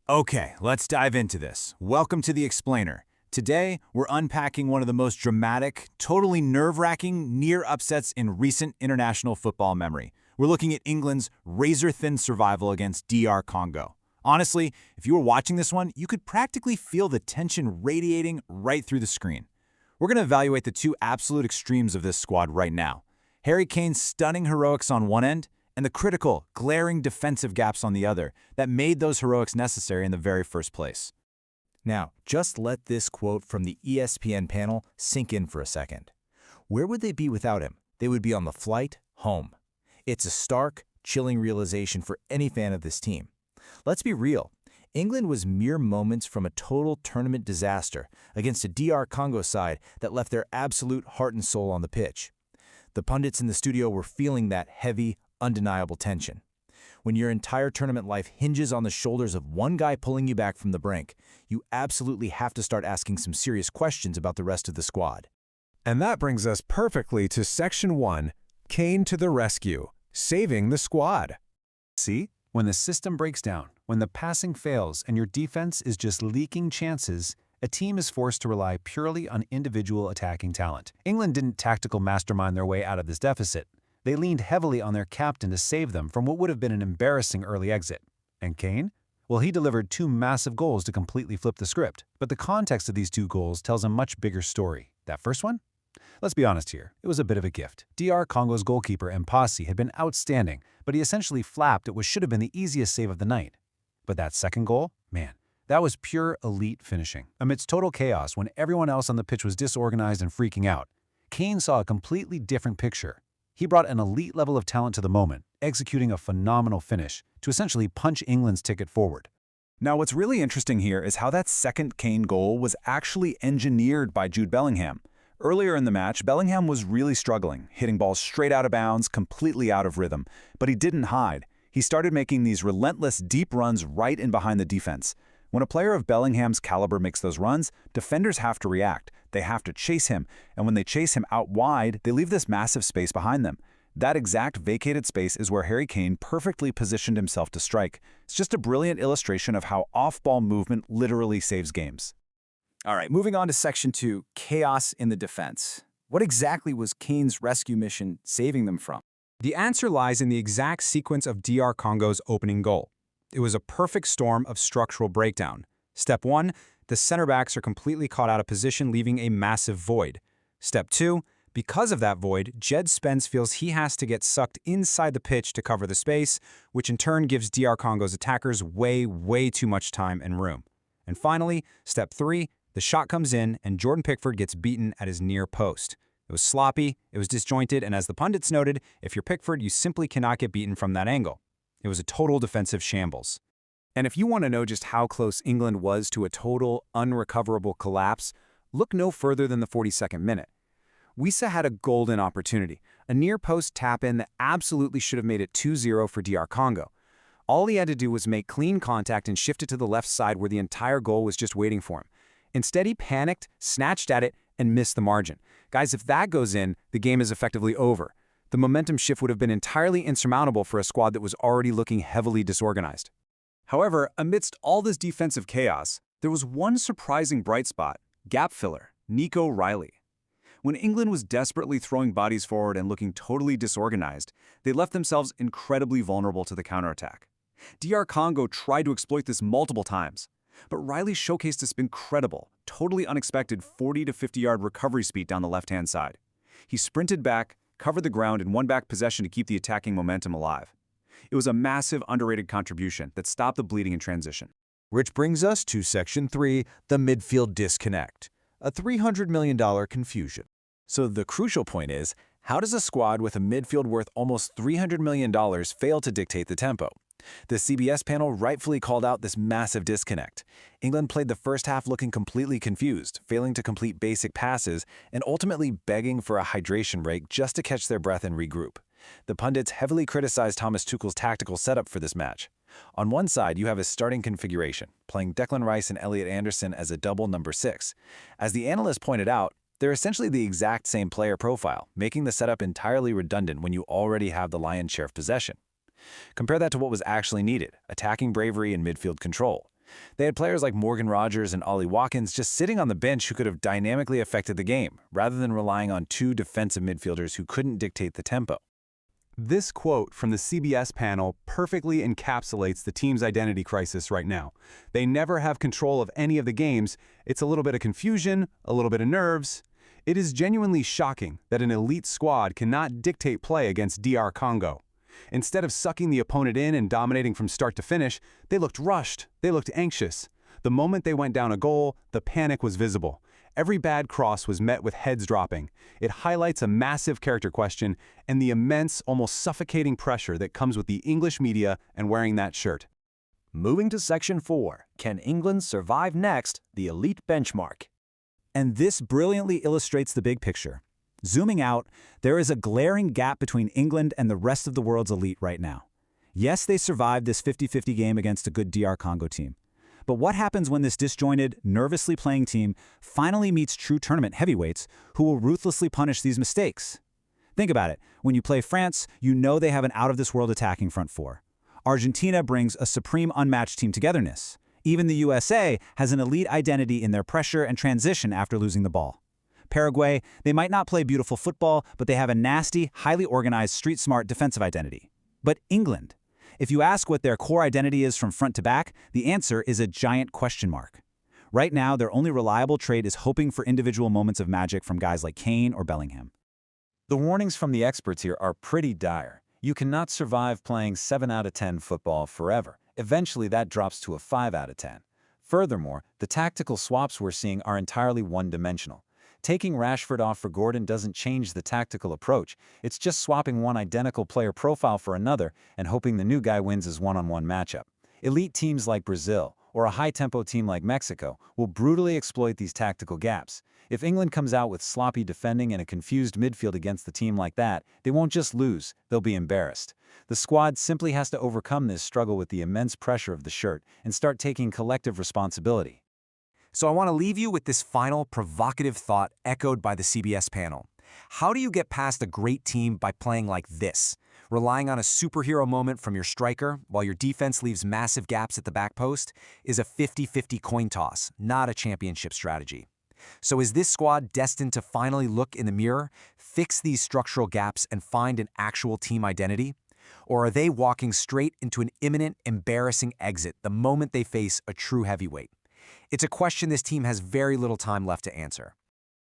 Okay, let's dive into this. Welcome to The Explainer. Today, we're unpacking one of the most dramatic, totally nerve-wracking near upsets in recent international football memory. We're looking at England's razor-thin survival against DR Congo. Honestly, if you were watching this one, you could practically feel the tension radiating right through the screen. We're going to evaluate the two absolute extremes of this squad right now. Harry Kane's stunning heroics on one end, and the critical, glaring defensive gaps on the other that made those heroics necessary in the very first place. Now, just let this quote from the ESPN panel sink in for a second. Where would they be without him? They would be on the flight home. It's a stark, chilling realization for any fan of this team. Let's be real. England was mere moments from a total tournament disaster against a DR Congo side that left their absolute heart and soul on the pitch. The pundits in the studio were feeling that heavy, undeniable tension. When your entire tournament life hinges on the shoulders of one guy pulling you back from the brink, you absolutely have to start asking some serious questions about the rest of the squad. And that brings us perfectly to Section 1, Kane to the rescue, saving the squad. See? When the system breaks down, when the passing fails and your defense is just leaking chances, a team is forced to rely purely on individual attacking talent. England didn't tactical mastermind their way out of this deficit. They leaned heavily on their captain to save them from what would have been an embarrassing early exit. And Kane? Well, he delivered two massive goals to completely flip the script. But the context of these two goals tells a much bigger story. That first one? Let's be honest here, it was a bit of a gift. DR Congo's goalkeeper Mpasi had been outstanding, but he essentially flapped at what should have been the easiest save of the night. But that second goal? Man, that was pure elite finishing. Amidst total chaos, when everyone else on the pitch was disorganized and freaking out, Kane saw a completely different picture. He brought an elite level of talent to the moment, executing a phenomenal finish to essentially punch England's ticket forward. Now, what's really interesting here is how that second Kane goal was actually engineered by Jude Bellingham. Earlier in the match, Bellingham was really struggling, hitting balls straight out of bounds, completely out of rhythm. But he didn't hide. He started making these relentless deep runs right in behind the defense. When a player of Bellingham's caliber makes those runs, defenders have to react. They have to chase him, and when they chase him out wide, they leave this massive space behind them. That exact vacated space is where Harry Kane perfectly positioned himself to strike. It's just a brilliant illustration of how off-ball movement literally saves games. All right, moving on to Section 2, chaos in the defense. What exactly was Kane's rescue mission saving them from? The answer lies in the exact sequence of DR Congo's opening goal. It was a perfect storm of structural breakdown. Step 1, the center backs are completely caught out of position, leaving a massive void. Step 2, because of that void, Jed Spence feels he has to get sucked inside the pitch to cover the space, which in turn gives DR Congo's attackers way too much time and room. And finally, Step 3, the shot comes in and Jordan Pickford gets beaten at his near post. It was sloppy, it was disjointed, and as the pundits noted, if you're Pickford, you simply cannot get beaten from that angle. It was a total defensive shambles. And if you want to know just how close England was to a total, unrecoverable collapse, look no further than the 42nd minute. Wissa had a golden opportunity, a near-post tap-in that absolutely should have made it 2-0 for DR Congo. All he had to do was make clean contact and shift it to the left side where the entire goal was just waiting for him. Instead, he panicked, snatched at it, and missed the margin. Guys, if that goes in, the game is effectively over. The momentum shift would have been entirely insurmountable for a squad that was already looking heavily disorganized. However, amidst all this defensive chaos, there was one surprising bright spot: gap filler, Nico Riley. When England was desperately throwing bodies forward and looking totally disorganized, they left themselves incredibly vulnerable to the counterattack. DR Congo tried to exploit this multiple times, but Riley showcased this incredible, totally unexpected 40 to 50-yard recovery speed down the left-hand side. He sprinted back, covered the ground, and won back possession to keep the attacking momentum alive. It was a massive, underrated contribution that stopped the bleeding in transition. Which brings us to Section 3, the midfield disconnect, a $300 million confusion. So the crucial point is, how does a squad with a midfield worth almost $300 million fail to dictate the tempo? The CBS panel rightfully called out this massive disconnect. England played the first half looking completely confused, failing to complete basic passes, and ultimately begging for a hydration break just to catch their breath and regroup. The pundits heavily criticized Thomas Tuchel's tactical setup for this match. On one side, you have his starting configuration, playing Declan Rice and Elliot Anderson as a double number 6. As the analyst pointed out, they're essentially the exact same player profile, making the setup entirely redundant when you already have the lion's share of possession. Compare that to what was actually needed: attacking bravery and midfield control. They had players like Morgan Rogers and Ollie Watkins just sitting on the bench who could have dynamically affected the game, rather than relying on two defensive midfielders who couldn't dictate the tempo. This quote from the CBS panel perfectly encapsulates the team's identity crisis right now. They never have control of any of the games. It's a little bit of confusion, a little bit of nerves. It is genuinely shocking that an elite squad cannot dictate play against DR Congo. Instead of sucking the opponent in and dominating from start to finish, they looked rushed, they looked anxious. The moment they went down a goal, the panic was visible. Every bad cross was met with heads dropping. It highlights a massive character question and the immense, almost suffocating pressure that comes with the English media and wearing that shirt. Moving to Section 4, Can England Survive Next? The Elite Benchmark. And this brilliantly illustrates the big picture. Zooming out, there is a glaring gap between England and the rest of the world's elite right now. Yes, they survived this 50-50 game against a good DR Congo team. But what happens when this disjointed, nervously playing team finally meets true tournament heavyweights who will ruthlessly punish these mistakes? Think about it. When you play France, you know they have an out-of-this-world attacking front four. Argentina brings a supreme unmatched team togetherness. Even the USA has an elite identity in their pressure and transition after losing the ball. Paraguay, they might not play beautiful football, but they have a nasty, highly organized, street-smart defensive identity. But England? If you ask what their core identity is from front to back, the answer is a giant question mark. Right now, their only reliable trait is hoping for individual moments of magic from guys like Kane or Bellingham. The warnings from the experts here are pretty dire. You cannot survive playing 7 out of 10 football forever. Eventually, that drops to a 5 out of 10. Furthermore, the tactical swaps we're seeing are entirely one-dimensional. Taking Rashford off for Gordon doesn't change the tactical approach. It's just swapping one identical player profile for another and hoping the new guy wins his one-on-one matchup. Elite teams like Brazil or a high-tempo team like Mexico will brutally exploit these tactical gaps. If England comes out with sloppy defending and a confused midfield against a team like that, they won't just lose, they'll be embarrassed. The squad simply has to overcome this struggle with the immense pressure of the shirt and start taking collective responsibility. So I want to leave you with this final provocative thought echoed by the CBS panel. How do you get past a great team by playing like this? Relying on a superhero moment from your striker while your defense leaves massive gaps at the back post is a 50-50 coin toss, not a championship strategy. So is this squad destined to finally look in the mirror, fix these structural gaps, and find an actual team identity? Or are they walking straight into an imminent, embarrassing exit the moment they face a true heavyweight? It's a question this team has very little time left to answer.